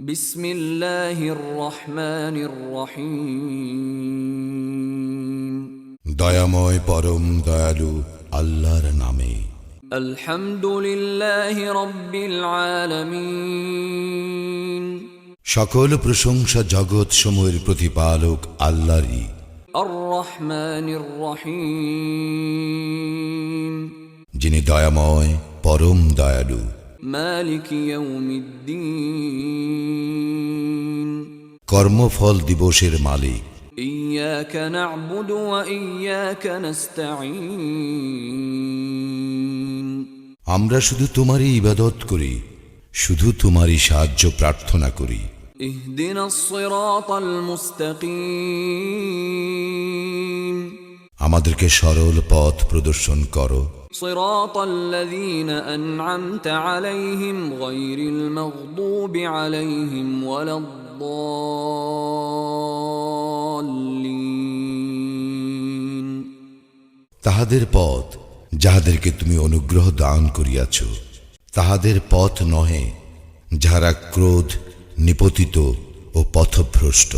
বিসমিল্লাহির রহমানির রহিম। দয়াময় পরম দয়ালু আল্লাহর নামে। আলহামদুলিল্লাহি রাব্বিল আলামিন। সকল প্রশংসা জগৎ সমূহের প্রতিপালক আল্লাহরই। আর রহমানির রহিম। যিনি দয়াময় পরম দয়ালু। মালিক ইয়াউমিদ্দিন। কর্মফল দিবসের মালিক। ইয়াকা না'বুদু ওয়া ইয়াকা নাস্তাঈন। আমরা শুধু তোমারই ইবাদত করি, শুধু তোমারই সাহায্য প্রার্থনা করি। ইহদিনাস সিরাতাল মুস্তাকিম। আমাদেরকে সরল পথ প্রদর্শন করো। সিরাতাল্লাযীনা আন'আমতা আলাইহিম গায়রিল মাগদুবি আলাইহিম ওয়ালাদ-দাল্লিন। তাহাদের পথ যাহাদেরকে তুমি অনুগ্রহ দান করিয়াছ, তাহাদের পথ নহে যাহারা ক্রোধ নিপতিত ও পথভ্রষ্ট।